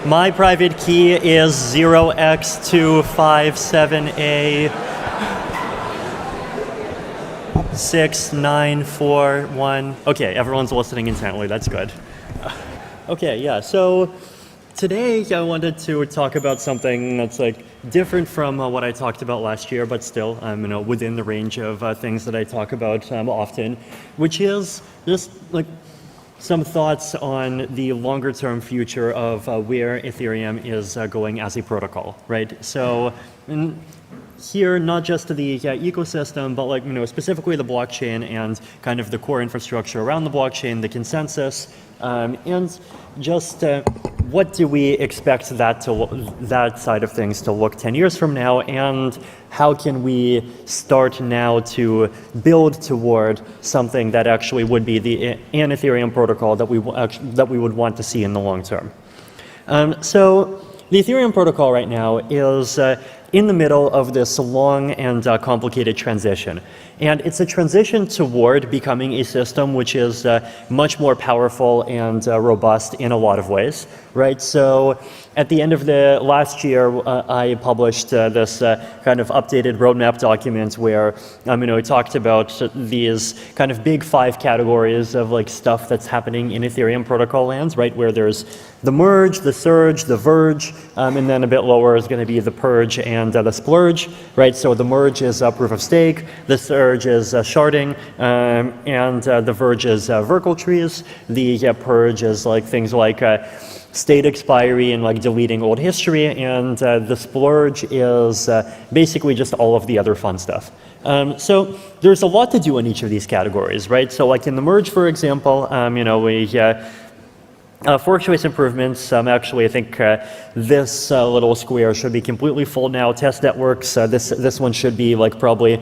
My private key is 0x257A6941. Okay, everyone's listening intently, that's good. Okay, yeah, so today I wanted to talk about something that's like different from what I talked about last year, but still within the range of things that I talk about often, which is just like some thoughts on the longer term future of where Ethereum is going as a protocol, right? So here, not just to the ecosystem, but like, specifically the blockchain and kind of the core infrastructure around the blockchain, the consensus, and just what do we expect that side of things to look 10 years from now, and how can we start now to build toward something that actually would be an Ethereum protocol that we would want to see in the long term. So the Ethereum protocol right now is in the middle of this long and complicated transition. And it's a transition toward becoming a system which is much more powerful and robust in a lot of ways, right? So at the end of the last year, I published this kind of updated roadmap document where it talked about these kind of big 5 categories of like stuff that's happening in Ethereum protocol lands, right? Where there's the merge, the surge, the verge, and then a bit lower is going to be the purge and the splurge, right? So the merge is proof of stake, the surge is sharding, and the verge is Verkle trees. The purge is like things like state expiry and like deleting old history, and the splurge is basically just all of the other fun stuff. So there's a lot to do in each of these categories, right? So like in the merge, for example, we fork choice improvements. Actually, I think this little square should be completely full now. Test networks, this one should be like probably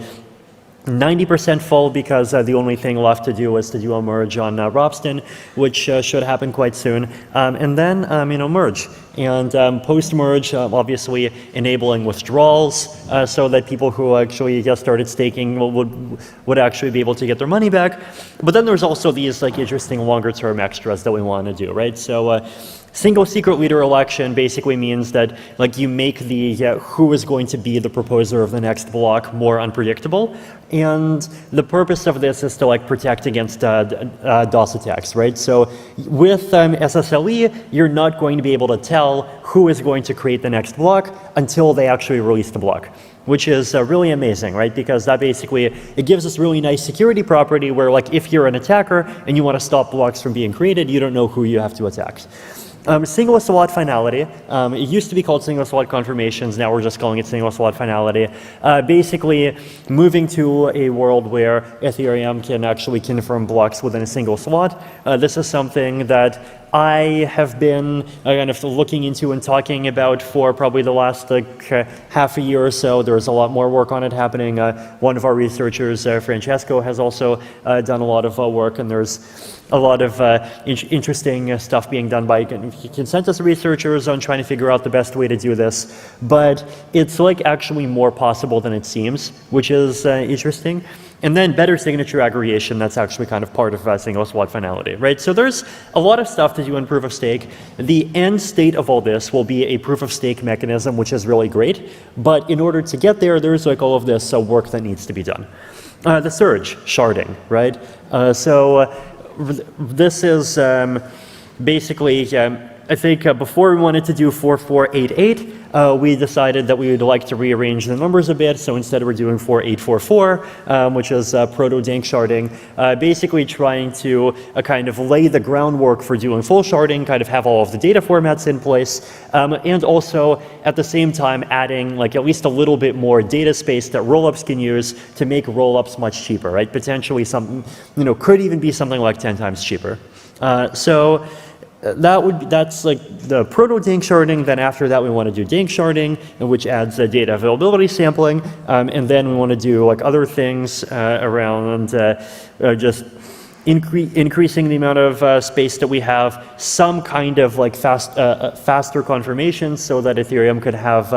90% full, because the only thing left to do is to do a merge on Ropsten, which should happen quite soon. And then, merge. And post-merge, obviously enabling withdrawals so that people who actually just started staking would actually be able to get their money back. But then there's also these like interesting longer-term extras that we want to do, right? So single secret leader election basically means that like you make the who is going to be the proposer of the next block more unpredictable, and the purpose of this is to like protect against DOS attacks, right? So with SSLE, you're not going to be able to tell who is going to create the next block until they actually release the block, which is really amazing, right? Because that basically, it gives us really nice security property where like if you're an attacker and you want to stop blocks from being created, you don't know who you have to attack. Single slot finality. It used to be called single slot confirmations. Now we're just calling it single slot finality. Basically, moving to a world where Ethereum can actually confirm blocks within a single slot. This is something that I have been kind of looking into and talking about for probably the last like half a year or so. There's a lot more work on it happening. One of our researchers, Francesco, has also done a lot of work, and there's a lot of interesting stuff being done by consensus researchers on trying to figure out the best way to do this. But it's like actually more possible than it seems, which is interesting. And then better signature aggregation, that's actually kind of part of single slot finality, right? So there's a lot of stuff to do in proof of stake. The end state of all this will be a proof of stake mechanism, which is really great. But in order to get there, there's like all of this work that needs to be done. The surge, sharding, right? This is basically, I think before we wanted to do 4488, we decided that we would like to rearrange the numbers a bit. So instead we're doing 4844, which is proto-dank sharding, basically trying to kind of lay the groundwork for doing full sharding, kind of have all of the data formats in place, and also at the same time adding like at least a little bit more data space that rollups can use to make rollups much cheaper, right? Potentially some, could even be something like 10 times cheaper. That's like the proto-dank sharding. Then after that we want to do dank sharding, which adds data availability sampling, and then we want to do like other things around just increasing the amount of space that we have, some kind of like faster confirmations so that Ethereum could have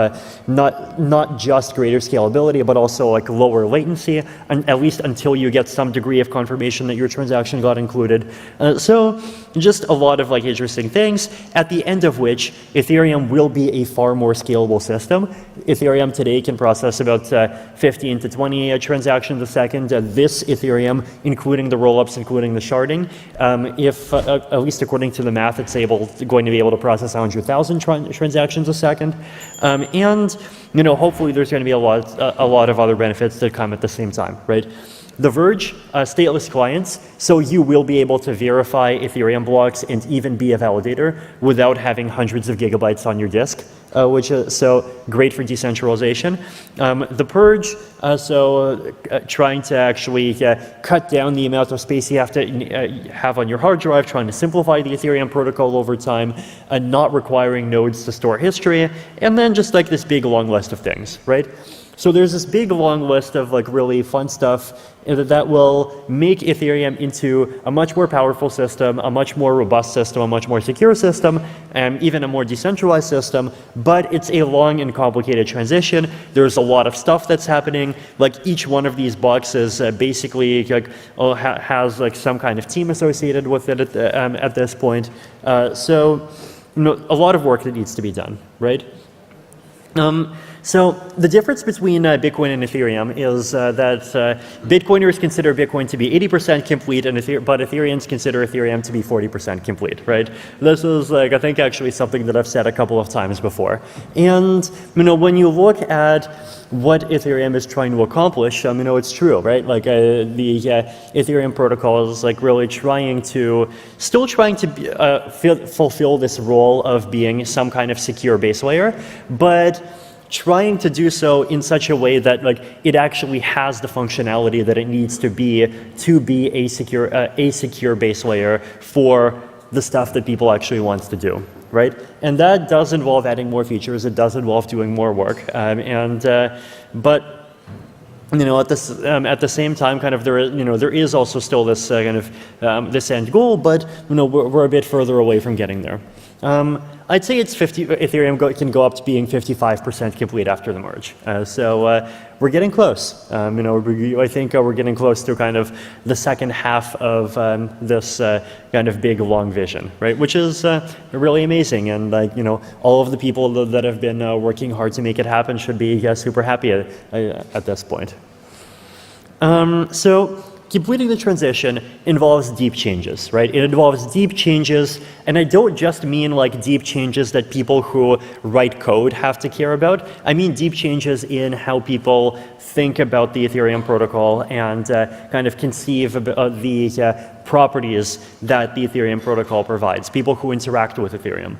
not just greater scalability, but also like lower latency, and at least until you get some degree of confirmation that your transaction got included. So just a lot of like interesting things, at the end of which Ethereum will be a far more scalable system. Ethereum today can process about 15 to 20 transactions a second. This Ethereum, including the rollups, including the sharding, if at least according to the math, it's going to be able to process 100,000 transactions a second, and hopefully there's going to be a lot of other benefits that come at the same time, right? The Verge, stateless clients, so you will be able to verify Ethereum blocks and even be a validator without having hundreds of gigabytes on your disk, which is so great for decentralization. The Purge, trying to actually cut down the amount of space you have to have on your hard drive, trying to simplify the Ethereum protocol over time, not requiring nodes to store history, and then just like this big long list of things, right? So there's this big long list of like really fun stuff that will make Ethereum into a much more powerful system, a much more robust system, a much more secure system, and even a more decentralized system. But it's a long and complicated transition. There's a lot of stuff that's happening. Like each one of these boxes basically like, has like some kind of team associated with it at this point. So a lot of work that needs to be done, right? So the difference between Bitcoin and Ethereum is that Bitcoiners consider Bitcoin to be 80% complete, but Ethereans consider Ethereum to be 40% complete, right? This is like, I think actually something that I've said a couple of times before. And when you look at what Ethereum is trying to accomplish, it's true, right? Like the Ethereum protocol is like really still trying to fulfill this role of being some kind of secure base layer, but trying to do so in such a way that like it actually has the functionality that it needs to be a secure base layer for the stuff that people actually want to do, right? And that does involve adding more features. It does involve doing more work, but at the same time, kind of there is also still this kind of this end goal, but we're a bit further away from getting there. I'd say Ethereum can go up to being 55% complete after the merge. So we're getting close. I think we're getting close to kind of the second half of this kind of big long vision, right? Which is really amazing, and like all of the people that have been working hard to make it happen should be super happy at this point. So completing the transition involves deep changes, right? It involves deep changes, and I don't just mean like deep changes that people who write code have to care about. I mean deep changes in how people think about the Ethereum protocol and kind of conceive of the properties that the Ethereum protocol provides, people who interact with Ethereum.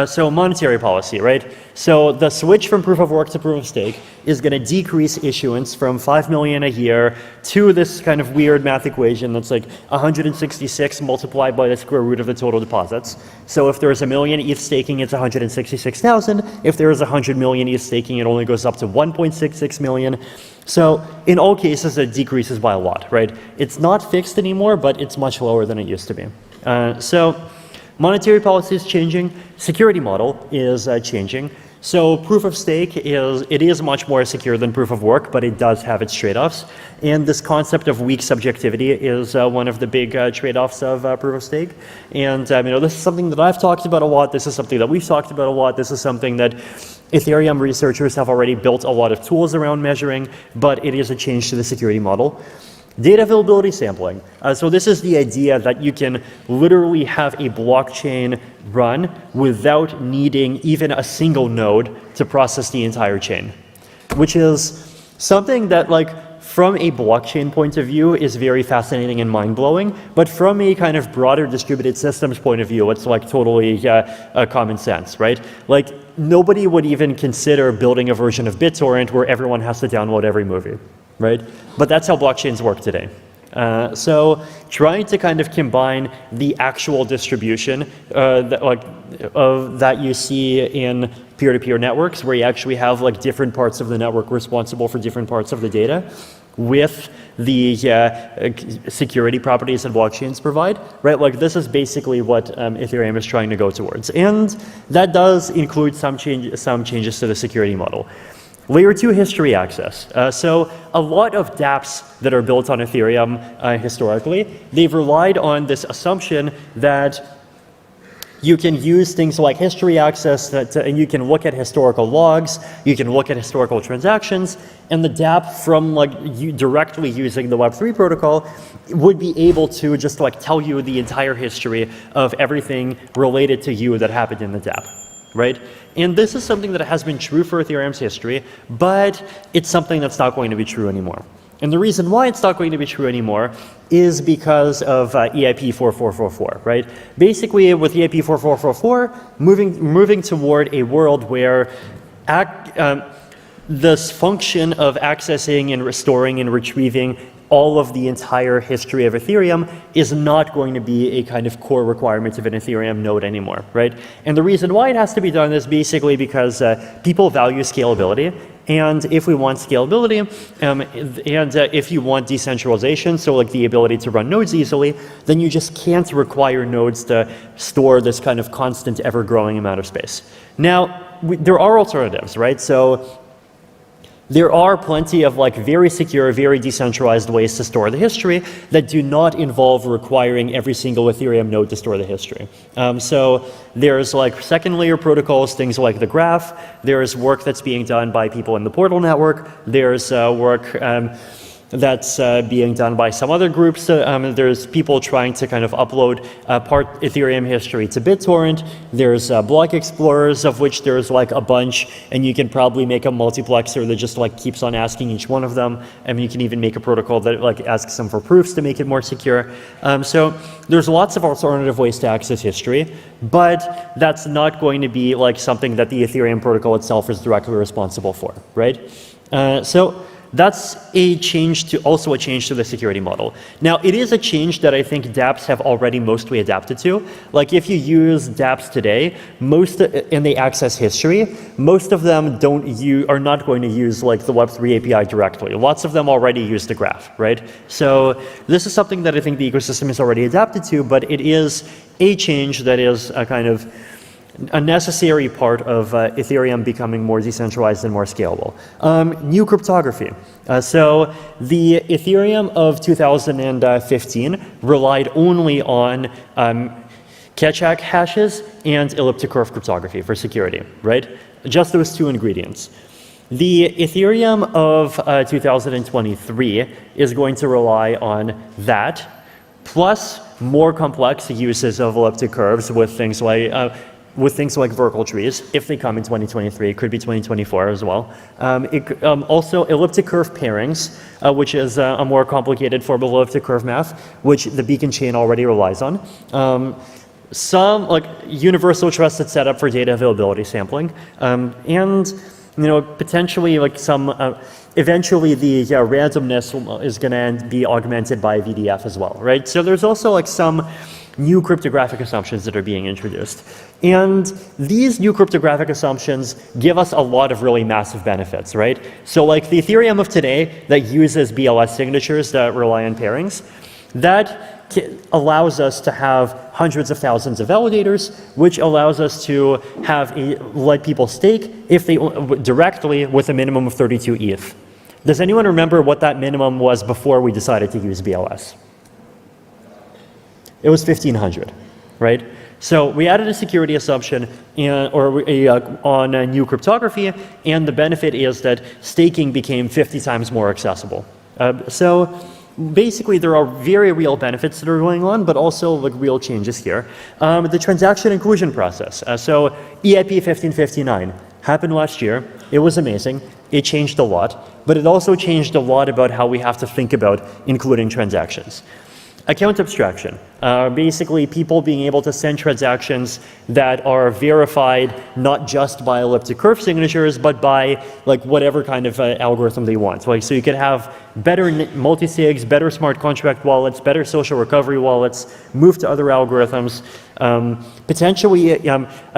So monetary policy, right? So the switch from proof of work to proof of stake is going to decrease issuance from 5 million a year to this kind of weird math equation that's like 166 multiplied by the square root of the total deposits. So if there's 1 million ETH staking, it's 166,000. If there is 100 million ETH staking, it only goes up to 1.66 million. So in all cases, it decreases by a lot, right? It's not fixed anymore, but it's much lower than it used to be. So monetary policy is changing. Security model is changing. So proof of stake is much more secure than proof of work, but it does have its trade-offs. And this concept of weak subjectivity is one of the big trade-offs of proof of stake. And this is something that I've talked about a lot. This is something that we've talked about a lot. This is something that Ethereum researchers have already built a lot of tools around measuring, but it is a change to the security model. Data availability sampling. So this is the idea that you can literally have a blockchain run without needing even a single node to process the entire chain, which is something that from a blockchain point of view is very fascinating and mind-blowing, but from a kind of broader distributed systems point of view, it's totally common sense, right? Nobody would even consider building a version of BitTorrent where everyone has to download every movie, right? But that's how blockchains work today. So trying to kind of combine the actual distribution that you see in peer-to-peer networks, where you actually have different parts of the network responsible for different parts of the data, with the security properties that blockchains provide, right? Like this is basically what Ethereum is trying to go towards. And that does include some changes to the security model. Layer 2 history access. So a lot of dApps that are built on Ethereum historically, they've relied on this assumption that you can use things like history access and you can look at historical logs, you can look at historical transactions, and the dApp from like directly using the Web3 protocol would be able to just like tell you the entire history of everything related to you that happened in the dApp, right? And this is something that has been true for Ethereum's history, but it's something that's not going to be true anymore. And the reason why it's not going to be true anymore is because of EIP 4444, right? Basically, with EIP 4444, moving toward a world where this function of accessing and restoring and retrieving all of the entire history of Ethereum is not going to be a kind of core requirement of an Ethereum node anymore, right? And the reason why it has to be done is basically because people value scalability. And if we want scalability, if you want decentralization, so like the ability to run nodes easily, then you just can't require nodes to store this kind of constant ever-growing amount of space. Now, there are alternatives, right? So there are plenty of like very secure, very decentralized ways to store the history that do not involve requiring every single Ethereum node to store the history. So there's like second layer protocols, things like the graph. There's work that's being done by people in the Portal network. There's work that's being done by some other groups. There's people trying to kind of upload part Ethereum history to BitTorrent. There's block explorers, of which there's like a bunch, and you can probably make a multiplexer that just like keeps on asking each one of them. And you can even make a protocol that like asks them for proofs to make it more secure. So there's lots of alternative ways to access history, but that's not going to be like something that the Ethereum protocol itself is directly responsible for, right? So that's also a change to the security model. Now, it is a change that I think dApps have already mostly adapted to. Like if you use dApps today, and they access history, most of them are not going to use like the Web3 API directly. Lots of them already use the graph, right? So this is something that I think the ecosystem is already adapted to, but it is a change that is a kind of a necessary part of Ethereum becoming more decentralized and more scalable. New cryptography. So the Ethereum of 2015 relied only on Keccak hashes and elliptic curve cryptography for security, right? Just those two ingredients. The Ethereum of 2023 is going to rely on that, plus more complex uses of elliptic curves with things like vertical trees, if they come in 2023, it could be 2024 as well. Also elliptic curve pairings, which is a more complicated form of elliptic curve math, which the beacon chain already relies on. Some like universal trusted setup for data availability sampling, and potentially like some, eventually the randomness is gonna be augmented by VDF as well, right? So there's also like some new cryptographic assumptions that are being introduced. And these new cryptographic assumptions give us a lot of really massive benefits, right? So like the Ethereum of today that uses BLS signatures that rely on pairings, that allows us to have hundreds of thousands of validators, which allows us to let people stake if they directly with a minimum of 32 ETH. Does anyone remember what that minimum was before we decided to use BLS? It was 1,500, right? So we added a security assumption on new cryptography, and the benefit is that staking became 50 times more accessible. So basically, there are very real benefits that are going on, but also like real changes here. The transaction inclusion process. So EIP 1559 happened last year. It was amazing. It changed a lot, but it also changed a lot about how we have to think about including transactions. Account abstraction. Basically, people being able to send transactions that are verified not just by elliptic curve signatures, but by like whatever kind of algorithm they want. Like, so you could have better multi-sigs, better smart contract wallets, better social recovery wallets, move to other algorithms. Potentially,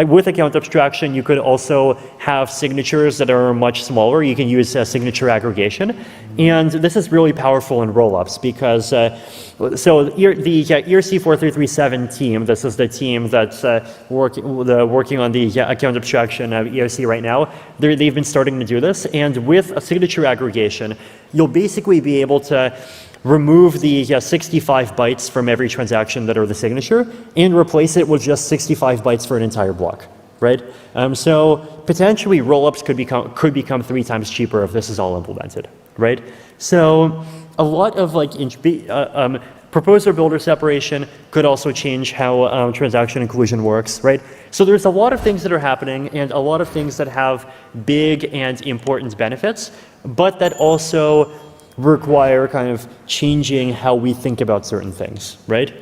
with account abstraction, you could also have signatures that are much smaller. You can use signature aggregation. And this is really powerful in rollups because, so the ERC4337 team, this is the team that's working on the account abstraction of ERC right now. They've been starting to do this. And with a signature aggregation, you'll basically be able to remove the 65 bytes from every transaction that are the signature and replace it with just 65 bytes for an entire block, right? So potentially rollups could become 3 times cheaper if this is all implemented, right? So a lot of like proposer-builder separation could also change how transaction inclusion works, right? So there's a lot of things that are happening and a lot of things that have big and important benefits, but that also require kind of changing how we think about certain things, right?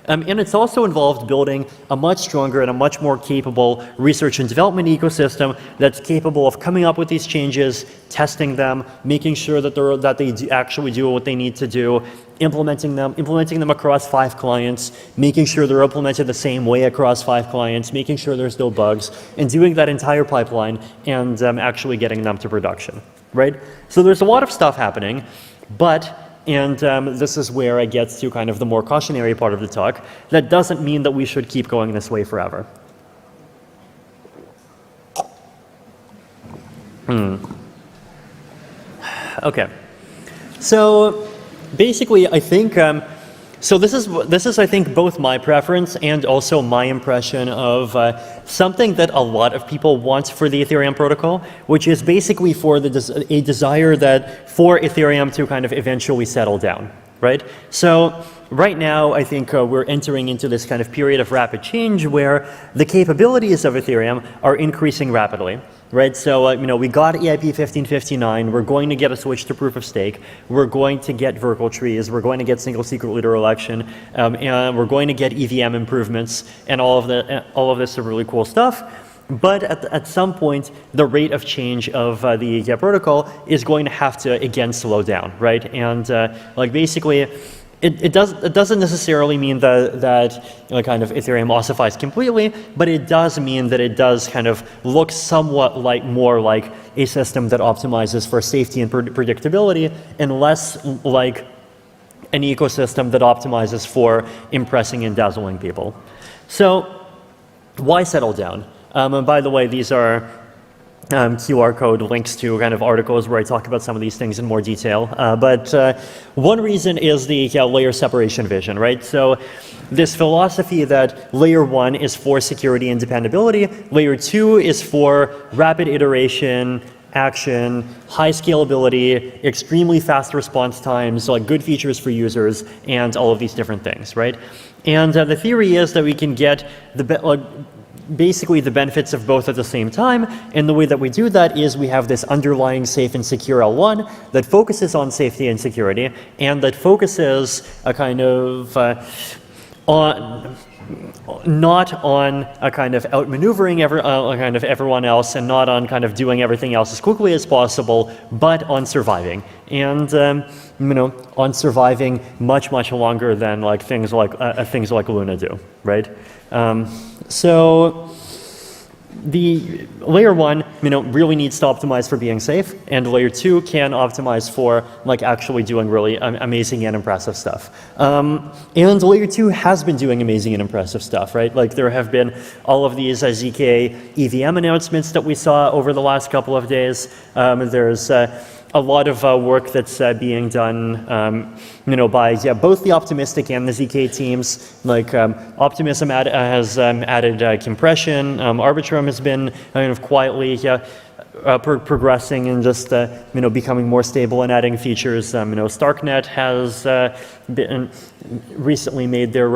And it's also involved building a much stronger and a much more capable research and development ecosystem that's capable of coming up with these changes, testing them, making sure that they actually do what they need to do, implementing them across 5 clients, making sure they're implemented the same way across 5 clients, making sure there's no bugs, and doing that entire pipeline and actually getting them to production, right? So there's a lot of stuff happening, but and this is where I get to kind of the more cautionary part of the talk. That doesn't mean that we should keep going this way forever. Okay. So basically, I think so this is I think both my preference and also my impression of something that a lot of people want for the Ethereum protocol, which is basically for a desire that for Ethereum to kind of eventually settle down, right? So right now, I think we're entering into this kind of period of rapid change where the capabilities of Ethereum are increasing rapidly. Right, so we got EIP 1559. We're going to get a switch to proof of stake. We're going to get Verkle trees. We're going to get single secret leader election, and we're going to get Evm improvements, and all of this is really cool stuff. But at some point, the rate of change of the protocol is going to have to again slow down, right? And like basically. It doesn't necessarily mean that kind of Ethereum ossifies completely, but it does mean that it does kind of look somewhat more like a system that optimizes for safety and predictability, and less like an ecosystem that optimizes for impressing and dazzling people. So why settle down? And by the way, these are QR code links to kind of articles where I talk about some of these things in more detail. But one reason is the layer separation vision, right? So this philosophy that layer 1 is for security and dependability, layer 2 is for rapid iteration, action, high scalability, extremely fast response times, like good features for users, and all of these different things, right? And the theory is that we can get basically the benefits of both at the same time, and the way that we do that is we have this underlying safe and secure L1 that focuses on safety and security, and that focuses a kind of not on a kind of outmaneuvering kind of everyone else, and not on kind of doing everything else as quickly as possible, but on surviving, and on surviving much longer than like things like Luna do, right? So the layer 1, really needs to optimize for being safe, and layer 2 can optimize for like actually doing really amazing and impressive stuff. And layer 2 has been doing amazing and impressive stuff, right? Like there have been all of these ZK EVM announcements that we saw over the last couple of days. There's a lot of work that's being done, by both the Optimistic and the ZK teams. Like Optimism has added compression. Arbitrum has been kind of quietly progressing and just becoming more stable and adding features. Starknet has recently made their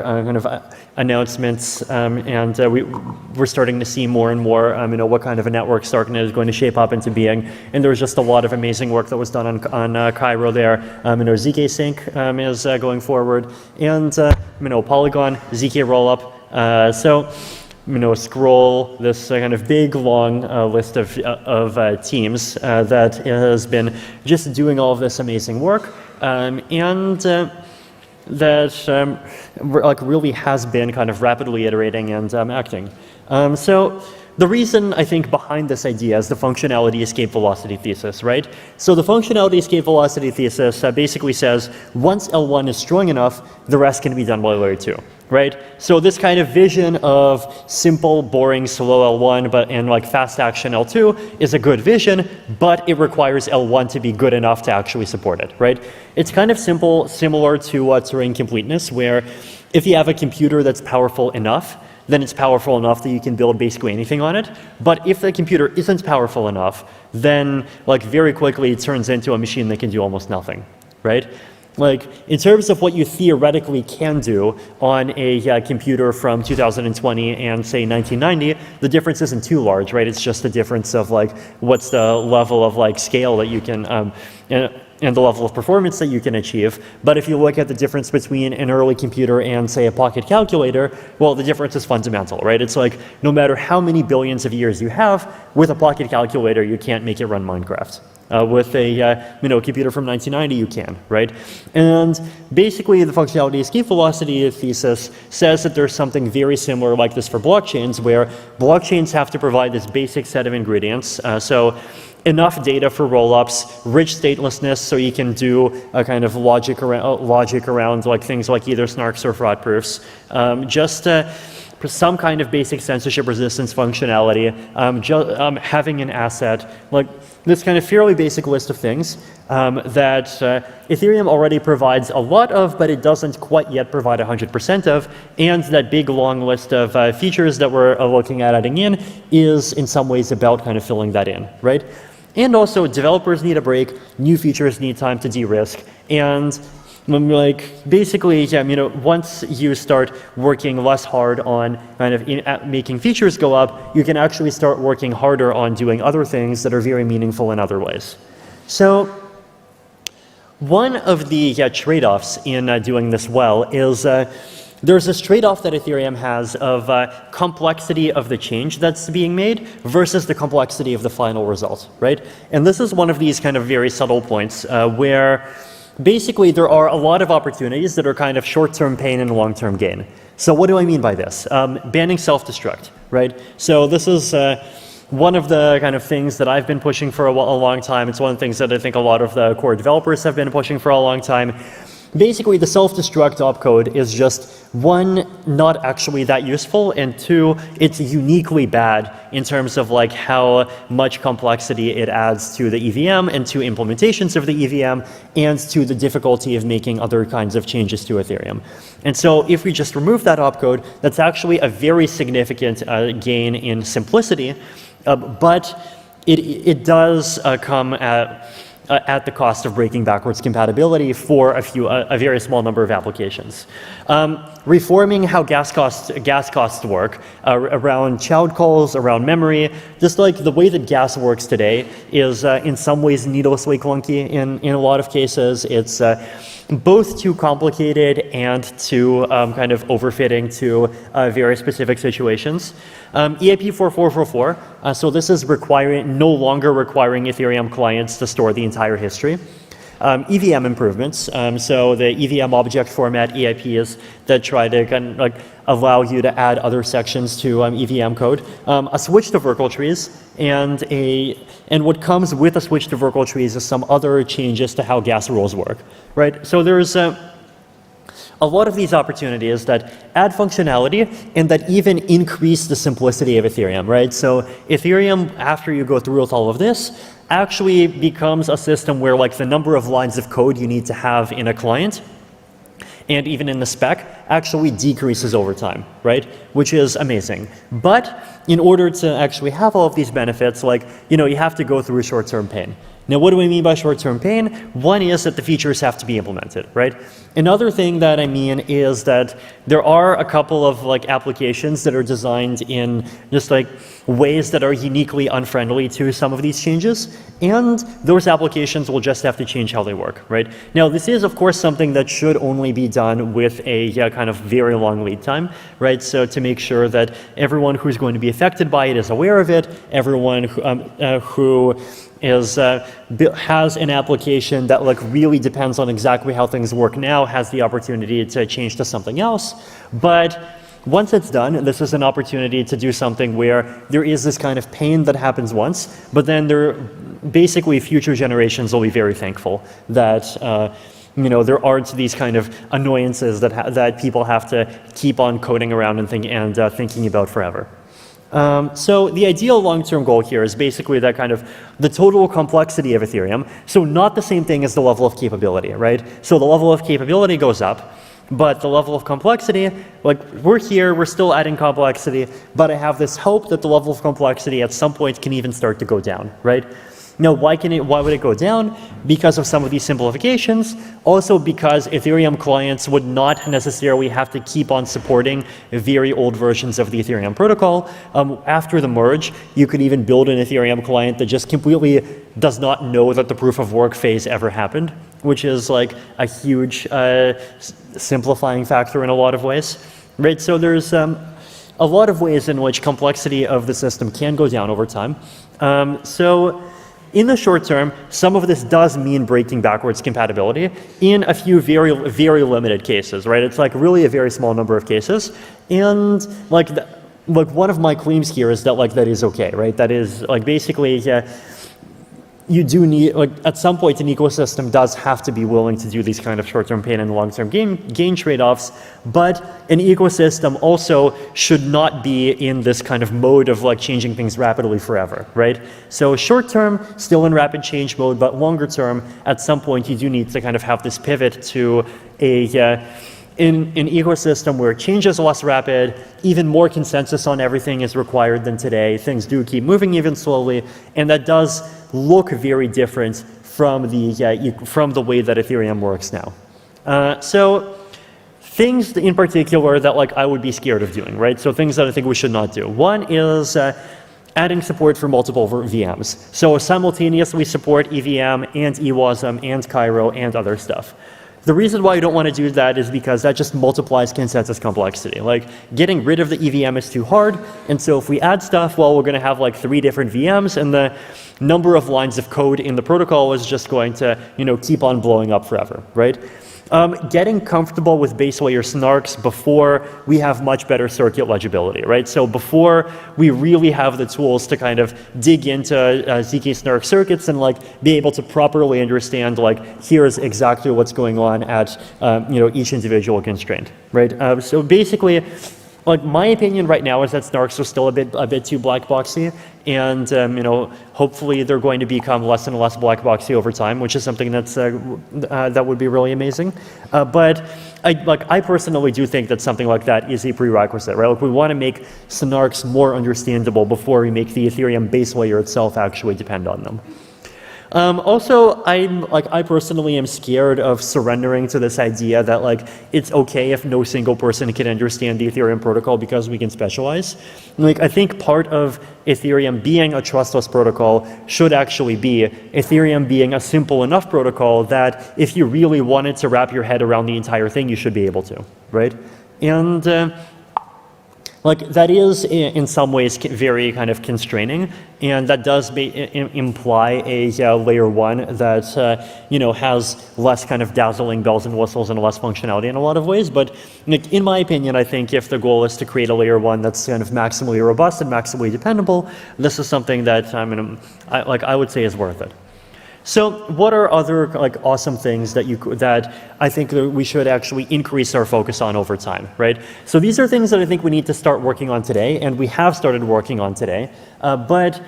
kind of announcements, and we're starting to see more and more what kind of a network Starknet is going to shape up into being. And there's just a lot of amazing work that was done on Cairo there. ZK Sync is going forward, and Polygon, ZK Rollup. Scroll this kind of big, long list of teams that has been just doing all of this amazing work, and that really has been kind of rapidly iterating and acting. So the reason I think behind this idea is the functionality escape velocity thesis, right? So the functionality escape velocity thesis basically says once L1 is strong enough, the rest can be done by layer 2. Right? So this kind of vision of simple, boring, slow L1 and fast action L2 is a good vision, but it requires L1 to be good enough to actually support it, right? It's kind of similar to Turing completeness, where if you have a computer that's powerful enough, then it's powerful enough that you can build basically anything on it. But if the computer isn't powerful enough, then very quickly it turns into a machine that can do almost nothing, right? In terms of what you theoretically can do on a computer from 2020 and say 1990, the difference isn't too large, right? It's just the difference of what's the level of scale that you can and the level of performance that you can achieve. But if you look at the difference between an early computer and say a pocket calculator, well, the difference is fundamental, right? It's no matter how many billions of years you have, with a pocket calculator, you can't make it run Minecraft. With a computer from 1990, you can, right? And basically, the functionality escape velocity thesis says that there's something very similar like this for blockchains, where blockchains have to provide this basic set of ingredients. So enough data for rollups, rich statelessness, so you can do a kind of logic around things like either snarks or fraud proofs. Some kind of basic censorship resistance functionality, having an asset, this kind of fairly basic list of things that Ethereum already provides a lot of, but it doesn't quite yet provide 100% of, and that big long list of features that we're looking at adding in is in some ways about kind of filling that in, right? And also developers need a break, new features need time to de-risk, and basically, once you start working less hard on kind of making features go up, you can actually start working harder on doing other things that are very meaningful in other ways. So one of the trade-offs in doing this well is there's this trade-off that Ethereum has of complexity of the change that's being made versus the complexity of the final result, right? And this is one of these kind of very subtle points where basically there are a lot of opportunities that are kind of short-term pain and long-term gain. So what do I mean by this? Banning self-destruct, right? So this is one of the kind of things that I've been pushing for a long time. It's one of the things that I think a lot of the core developers have been pushing for a long time. Basically, the self-destruct opcode is just, one, not actually that useful, and two, it's uniquely bad in terms of how much complexity it adds to the EVM and to implementations of the EVM and to the difficulty of making other kinds of changes to Ethereum. And so if we just remove that opcode, that's actually a very significant gain in simplicity, but it does come at the cost of breaking backwards compatibility for a very small number of applications. Reforming how gas costs work around child calls, around memory, just the way that gas works today is in some ways needlessly clunky in a lot of cases. It's both too complicated and too kind of overfitting to very specific situations. EIP 4444, so this is no longer requiring Ethereum clients to store the entire history. Evm improvements, so the EVM object format EIPs that try to kind of allow you to add other sections to EVM code, a switch to Verkle trees, and what comes with a switch to Verkle trees is some other changes to how gas rules work, right? So there's a lot of these opportunities that add functionality and that even increase the simplicity of Ethereum, right? So Ethereum, after you go through with all of this, actually becomes a system where the number of lines of code you need to have in a client and even in the spec, actually decreases over time, right? Which is amazing. But in order to actually have all of these benefits, like, you know, you have to go through short-term pain. Now, what do I mean by short-term pain? One is that the features have to be implemented, right? Another thing that I mean is that there are a couple of like applications that are designed in just like ways that are uniquely unfriendly to some of these changes, and those applications will just have to change how they work, right? Now, this is of course something that should only be done with a kind of very long lead time, right? So to make sure that everyone who's going to be affected by it is aware of it, everyone who has an application that like really depends on exactly how things work now has the opportunity to change to something else. But once it's done, this is an opportunity to do something where there is this kind of pain that happens once, but then basically future generations will be very thankful that you know, there aren't these kind of annoyances that people have to keep on coding around and thinking about forever. So the ideal long-term goal here is basically that kind of the total complexity of Ethereum. So not the same thing as the level of capability, right? So the level of capability goes up, but the level of complexity, like we're here, we're still adding complexity, but I have this hope that the level of complexity at some point can even start to go down, right? Now, why would it go down? Because of some of these simplifications. Also because Ethereum clients would not necessarily have to keep on supporting very old versions of the Ethereum protocol. After the merge, you could even build an Ethereum client that just completely does not know that the proof of work phase ever happened, which is like a huge simplifying factor in a lot of ways, right? So there's a lot of ways in which complexity of the system can go down over time. So in the short term, some of this does mean breaking backwards compatibility in a few very, very limited cases, right? It's like really a very small number of cases. And like one of my claims here is that like that is okay, right? That is like basically, you do need, like at some point an ecosystem does have to be willing to do these kind of short-term pain and long-term gain trade-offs, but an ecosystem also should not be in this kind of mode of like changing things rapidly forever, right? So short-term, still in rapid change mode, but longer-term, at some point you do need to kind of have this pivot to in an ecosystem where change is less rapid, even more consensus on everything is required than today. Things do keep moving even slowly, and that does look very different from the way that Ethereum works now. So things in particular that like I would be scared of doing, right? So things that I think we should not do. One is adding support for multiple VMs. So simultaneously support EVM and EWASM and Cairo and other stuff. The reason why you don't want to do that is because that just multiplies consensus complexity. Like getting rid of the EVM is too hard, and so if we add stuff, well, we're going to have like 3 different VMs, and the number of lines of code in the protocol is just going to, you know, keep on blowing up forever, right? Getting comfortable with base layer snarks before we have much better circuit legibility, right? So before we really have the tools to kind of dig into ZK snark circuits and like be able to properly understand like here's exactly what's going on at you know, each individual constraint, right? So basically, like my opinion right now is that snarks are still a bit too black boxy, and you know, hopefully they're going to become less and less black boxy over time, which is something that's that would be really amazing. But I personally do think that something like that is a prerequisite, right? Like we want to make snarks more understandable before we make the Ethereum base layer itself actually depend on them. Also, I personally am scared of surrendering to this idea that like it's okay if no single person can understand the Ethereum protocol because we can specialize. Like I think part of Ethereum being a trustless protocol should actually be Ethereum being a simple enough protocol that if you really wanted to wrap your head around the entire thing, you should be able to, right? And like that is in some ways very kind of constraining, and that does imply a layer 1 that you know, has less kind of dazzling bells and whistles and less functionality in a lot of ways. But like, in my opinion, I think if the goal is to create a layer 1 that's kind of maximally robust and maximally dependable, this is something that I would say is worth it. So what are other like awesome things that I think that we should actually increase our focus on over time, right? So these are things that I think we need to start working on today, and we have started working on today. But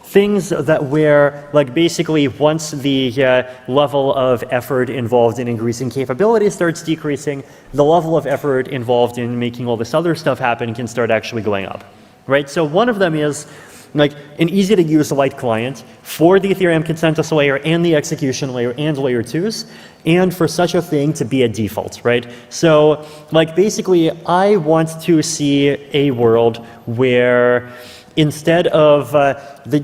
things that where like basically once the level of effort involved in increasing capability starts decreasing, the level of effort involved in making all this other stuff happen can start actually going up, right? So one of them is like an easy to use light client for the Ethereum consensus layer and the execution layer and layer 2s, and for such a thing to be a default, right? So like basically I want to see a world where instead of the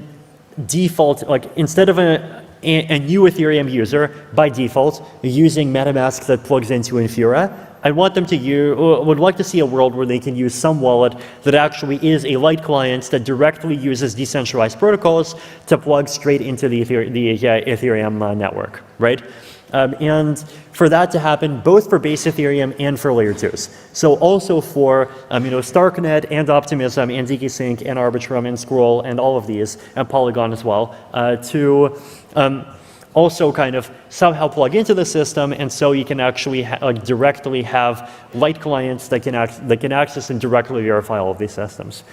default, like instead of a new Ethereum user by default using MetaMask that plugs into Infura, I want them to would like to see a world where they can use some wallet that actually is a light client that directly uses decentralized protocols to plug straight into the Ethereum network, right? And for that to happen, both for base Ethereum and for layer 2s. So also for Starknet and Optimism and zkSync and Arbitrum and Scroll and all of these, and Polygon as well, to also kind of somehow plug into the system, and so you can actually directly have light clients that can access and directly verify all of these systems.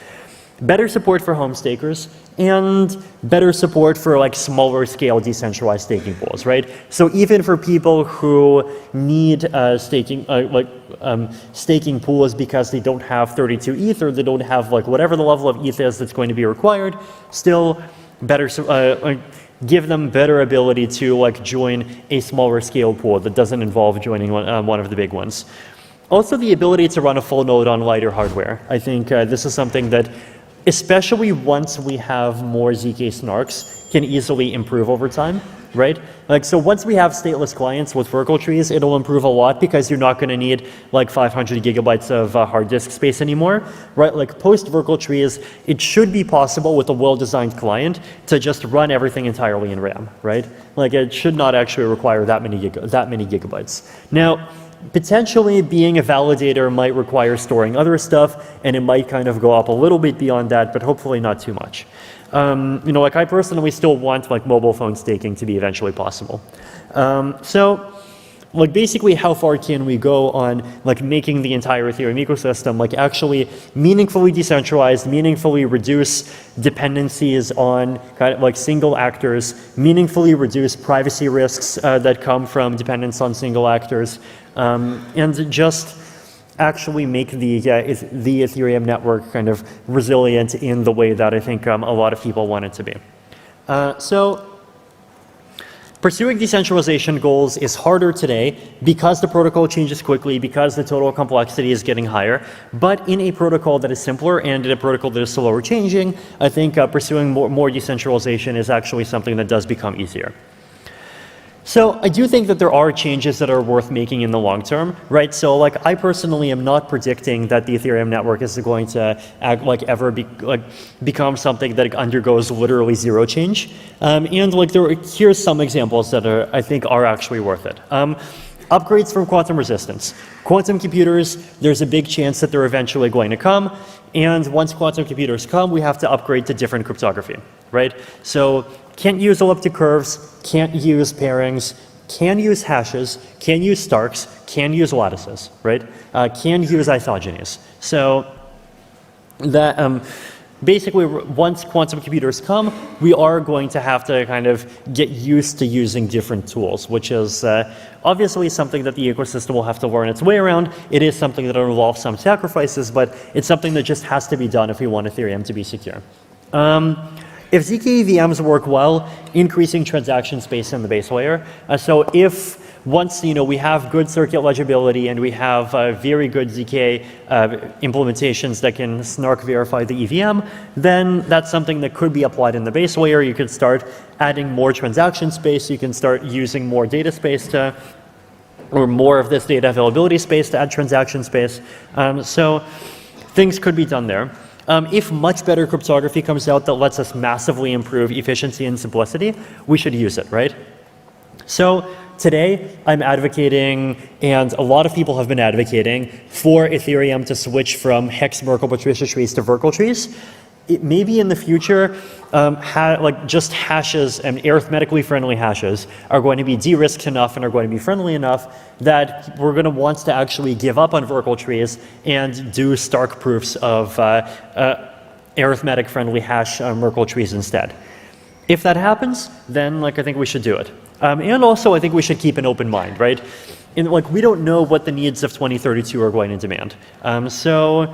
Better support for home stakers and better support for like smaller scale decentralized staking pools, right? So even for people who need staking pools because they don't have 32 ETH or they don't have like whatever the level of ETH is that's going to be required, still better give them better ability to like join a smaller scale pool that doesn't involve joining one of the big ones. Also the ability to run a full node on lighter hardware. I think this is something that, especially once we have more ZK snarks, can easily improve over time, right? Like, so once we have stateless clients with Verkle trees, it'll improve a lot because you're not gonna need like 500 gigabytes of hard disk space anymore, right? Like post Verkle trees, it should be possible with a well-designed client to just run everything entirely in RAM, right? Like it should not actually require that many gigabytes. Now, potentially being a validator might require storing other stuff, and it might kind of go up a little bit beyond that, but hopefully not too much. Like I personally still want like mobile phone staking to be eventually possible. So like basically how far can we go on like making the entire Ethereum ecosystem like actually meaningfully decentralized, meaningfully reduce dependencies on kind of like single actors, meaningfully reduce privacy risks that come from dependence on single actors, and just actually make the Ethereum network kind of resilient in the way that I think a lot of people want it to be. So pursuing decentralization goals is harder today because the protocol changes quickly, because the total complexity is getting higher. But in a protocol that is simpler and in a protocol that is slower changing, I think pursuing more decentralization is actually something that does become easier. So I do think that there are changes that are worth making in the long term, right? So like I personally am not predicting that the Ethereum network is going to become something that undergoes literally zero change. And like here's some examples that I think are actually worth it. Upgrades from quantum resistance. Quantum computers, there's a big chance that they're eventually going to come. And once quantum computers come, we have to upgrade to different cryptography, right? So can't use elliptic curves, can't use pairings, can use hashes, can use Starks, can use lattices, right? Can use isogenies. So that basically once quantum computers come, we are going to have to kind of get used to using different tools, which is obviously something that the ecosystem will have to learn its way around. It is something that involves some sacrifices, but it's something that just has to be done if we want Ethereum to be secure. If ZK VMs work well, increasing transaction space in the base layer. So if once we have good circuit legibility and we have very good ZK implementations that can snark verify the EVM, then that's something that could be applied in the base layer. You could start adding more transaction space. You can start using more data space or more of this data availability space to add transaction space. So things could be done there. If much better cryptography comes out that lets us massively improve efficiency and simplicity, we should use it, right? So today I'm advocating, and a lot of people have been advocating, for Ethereum to switch from hex Merkle Patricia trees to Verkle trees. Maybe in the future, just hashes and arithmetically friendly hashes are going to be de-risked enough and are going to be friendly enough that we're going to want to actually give up on Verkle trees and do Stark proofs of arithmetic friendly hash Merkle trees instead. If that happens, then like I think we should do it. And also I think we should keep an open mind, right? Like we don't know what the needs of 2032 are going to demand. So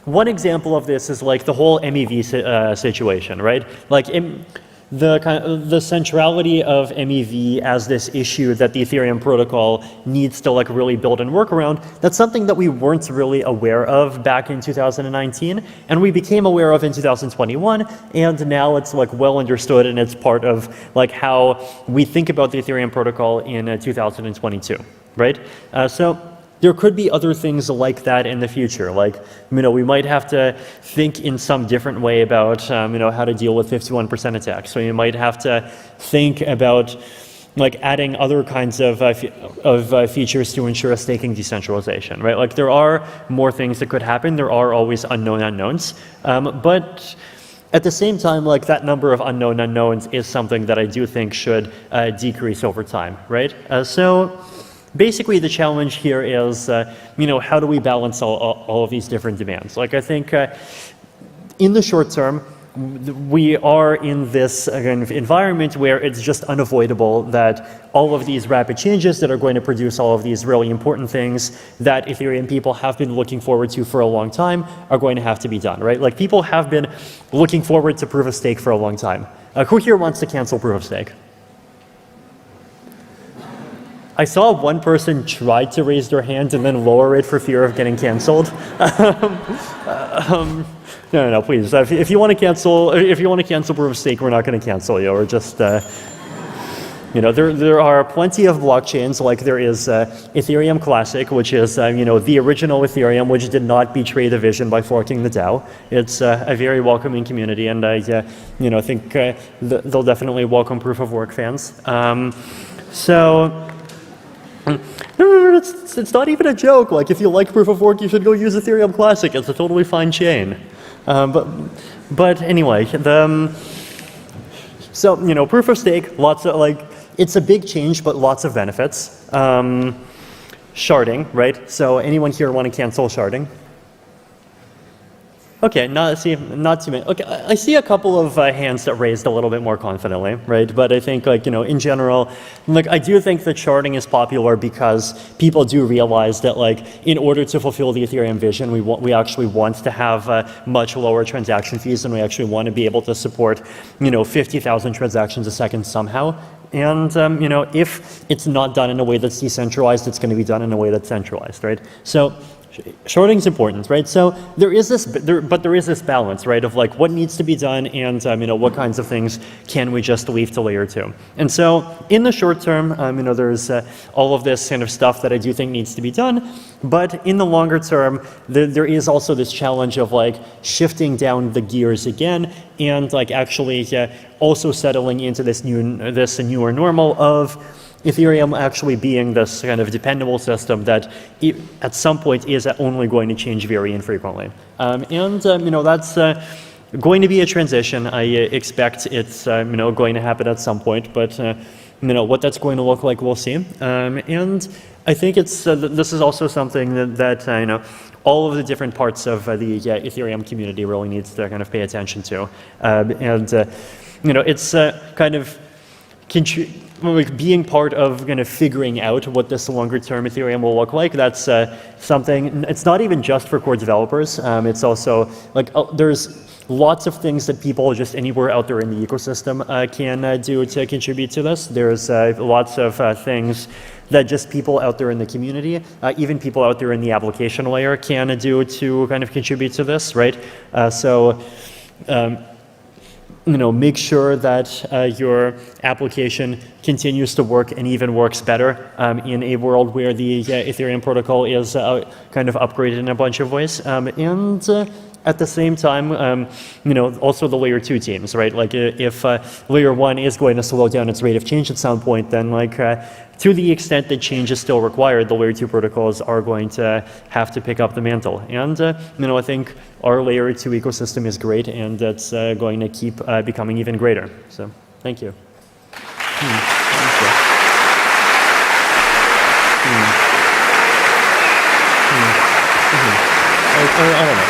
one example of this is like the whole MEV situation, right? Like the centrality of MEV as this issue that the Ethereum protocol needs to like really build and work around, that's something that we weren't really aware of back in 2019, and we became aware of in 2021, and now it's like well understood and it's part of like how we think about the Ethereum protocol in 2022, right? So there could be other things like that in the future. Like, we might have to think in some different way about, how to deal with 51% attacks. So you might have to think about like adding other kinds of features to ensure staking decentralization, right? Like there are more things that could happen. There are always unknown unknowns, but at the same time, like that number of unknown unknowns is something that I do think should decrease over time, right? So basically the challenge here is, how do we balance all of these different demands? Like I think in the short term, we are in this kind of environment where it's just unavoidable that all of these rapid changes that are going to produce all of these really important things that Ethereum people have been looking forward to for a long time are going to have to be done, right? Like people have been looking forward to proof of stake for a long time. Who here wants to cancel proof of stake? I saw one person try to raise their hand and then lower it for fear of getting canceled. No, please. If you want to cancel proof of stake, we're not going to cancel you. We're just, there are plenty of blockchains. Like there is Ethereum Classic, which is, the original Ethereum, which did not betray the vision by forking the DAO. It's a very welcoming community, and I, think they'll definitely welcome proof of work fans. No, it's not even a joke. Like, if you like proof of work, you should go use Ethereum Classic. It's a totally fine chain. But anyway, proof of stake, lots of it's a big change, but lots of benefits. Sharding, right? So anyone here want to cancel sharding? Okay, not too many. Okay, I see a couple of hands that raised a little bit more confidently, right? But I think, in general, I do think that sharding is popular because people do realize that, in order to fulfill the Ethereum vision, we actually want to have much lower transaction fees, and we actually want to be able to support, 50,000 transactions a second somehow. And, if it's not done in a way that's decentralized, it's going to be done in a way that's centralized, right? So sharding is important, right? So there is this balance, right, of what needs to be done and what kinds of things can we just leave to layer 2. And so in the short term, there's all of this kind of stuff that I do think needs to be done, but in the longer term, there is also this challenge of shifting down the gears again and actually also settling into this newer normal of Ethereum actually being this kind of dependable system that at some point is only going to change very infrequently. That's going to be a transition. I expect it's going to happen at some point, but what that's going to look like, we'll see. And I think this is also something that all of the different parts of the Ethereum community really needs to kind of pay attention to. It's kind of being part of kind of figuring out what this longer term Ethereum will look like. That's something, it's not even just for core developers. It's also there's lots of things that people just anywhere out there in the ecosystem can do to contribute to this. There's lots of things that just people out there in the community, even people out there in the application layer can do to kind of contribute to this, right? Make sure that your application continues to work and even works better in a world where the Ethereum protocol is kind of upgraded in a bunch of ways. At the same time, also the layer 2 teams, right? If layer 1 is going to slow down its rate of change at some point, then to the extent that change is still required, the layer 2 protocols are going to have to pick up the mantle. And I think our layer 2 ecosystem is great, and it's going to keep becoming even greater. So thank you. I don't know.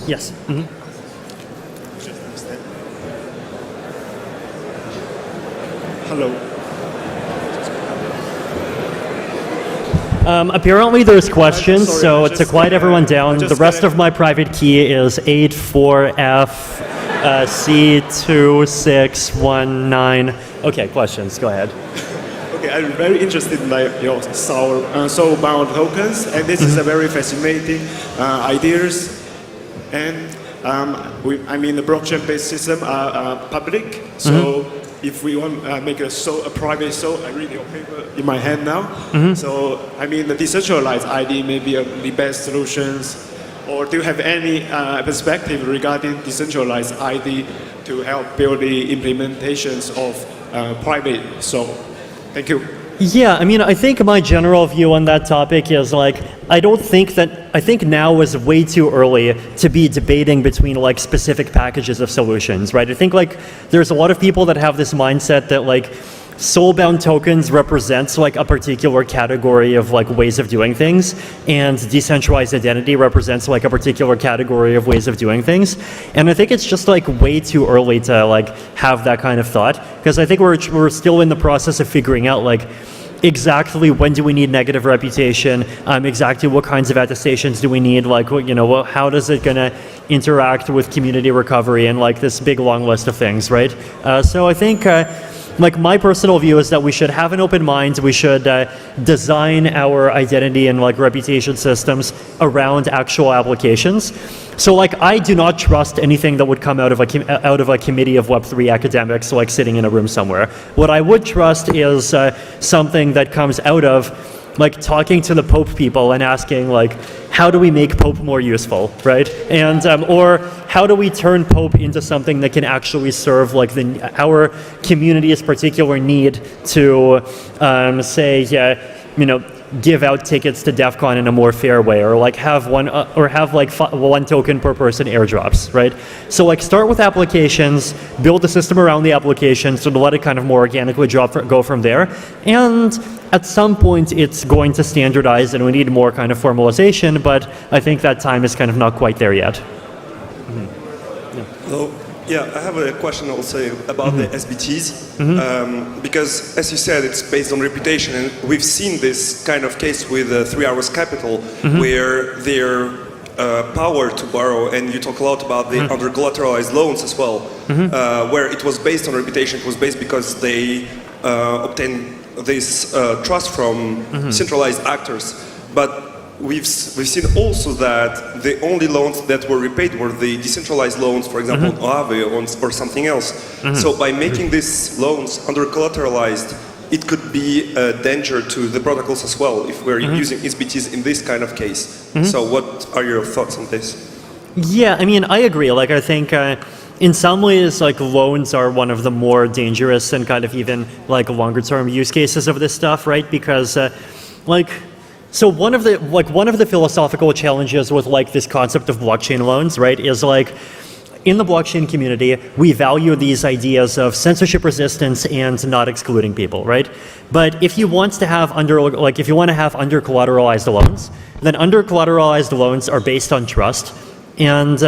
Yes. Hello. Apparently there's questions, so to quiet everyone down, the rest of my private key is 84F C2619. Okay, questions, go ahead. Okay, I'm very interested in your soul-bound tokens, and this is a very fascinating ideas. And the blockchain-based system are public, so if we want to make a private soul, I read your paper in my hand now. So, the decentralized ID may be the best solutions. Or do you have any perspective regarding decentralized ID to help build the implementations of private soul? Thank you. Yeah, I think my general view on that topic is I think now is way too early to be debating between specific packages of solutions, right? I think there's a lot of people that have this mindset that soul-bound tokens represents a particular category of ways of doing things, and decentralized identity represents a particular category of ways of doing things. And I think it's just way too early to have that kind of thought, because I think we're still in the process of figuring out exactly when do we need negative reputation, exactly what kinds of attestations do we need, how does it gonna interact with community recovery, and this big long list of things, right? So I think my personal view is that we should have an open mind. We should design our identity and reputation systems around actual applications. So I do not trust anything that would come out of a committee of Web3 academics sitting in a room somewhere. What I would trust is something that comes out of talking to the Pope people and asking how do we make Pope more useful, right? And or how do we turn Pope into something that can actually serve our community's particular need to give out tickets to DEF CON in a more fair way, or have one token per person airdrops, right? So start with applications, build a system around the applications, so to let it kind of more organically go from there. And at some point it's going to standardize, and we need more kind of formalization, but I think that time is kind of not quite there yet. Hello. Yeah, I have a question also about the SBTs, because as you said, it's based on reputation, and we've seen this kind of case with 3 Hours Capital, where their power to borrow, and you talk a lot about the under-collateralized loans as well, where it was based on reputation. It was based because they obtained this trust from centralized actors, but we've seen also that the only loans that were repaid were the decentralized loans, for example, Aave or something else. So by making these loans under-collateralized, it could be a danger to the protocols as well if we're using SBTs in this kind of case. So what are your thoughts on this? Yeah, I agree. I think in some ways, loans are one of the more dangerous and kind of even longer-term use cases of this stuff, right? Because so one of the philosophical challenges with this concept of blockchain loans, right, is in the blockchain community, we value these ideas of censorship resistance and not excluding people, right? But if you want to have under-collateralized loans, then under-collateralized loans are based on trust. And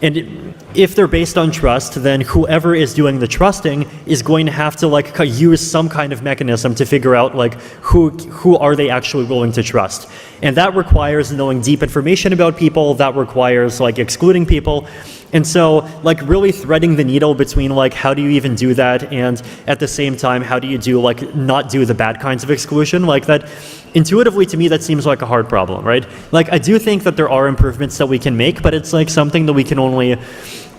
and if they're based on trust, then whoever is doing the trusting is going to have to use some kind of mechanism to figure out who are they actually willing to trust. And that requires knowing deep information about people, that requires excluding people. And so really threading the needle between how do you even do that, and at the same time how do you do not do the bad kinds of exclusion, that intuitively to me that seems like a hard problem, right? I do think that there are improvements that we can make, but it's something that we can only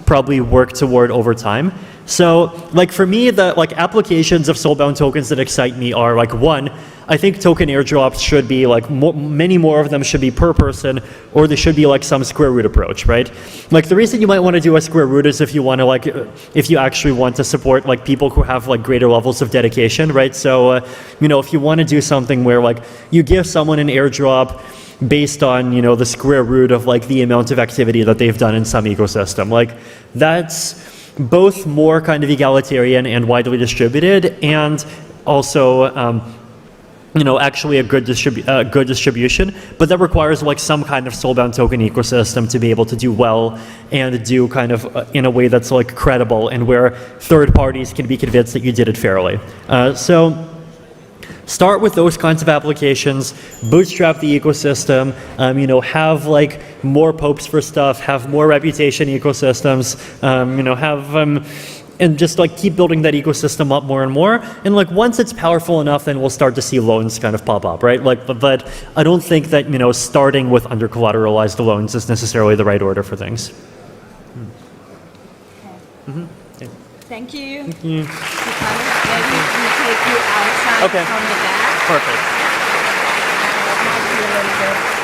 probably work toward over time. So for me, the applications of soul-bound tokens that excite me are one, I think token airdrops should be many more of them should be per person, or there should be some square root approach, right? The reason you might want to do a square root is if you want to if you actually want to support people who have greater levels of dedication, right? So if you want to do something where you give someone an airdrop based on the square root of the amount of activity that they've done in some ecosystem, that's both more kind of egalitarian and widely distributed, and also actually a good distribution, but that requires like some kind of soulbound token ecosystem to be able to do well and do kind of in a way that's like credible and where third parties can be convinced that you did it fairly. So start with those kinds of applications, bootstrap the ecosystem, have like more popes for stuff, have more reputation ecosystems, and just like keep building that ecosystem up more and more. And like once it's powerful enough, then we'll start to see loans kind of pop up, right? Like, but I don't think that, starting with under collateralized loans is necessarily the right order for things. Okay. Thank you. Thank you. Maybe we take you outside Okay. from the back. Perfect. Might be a little bit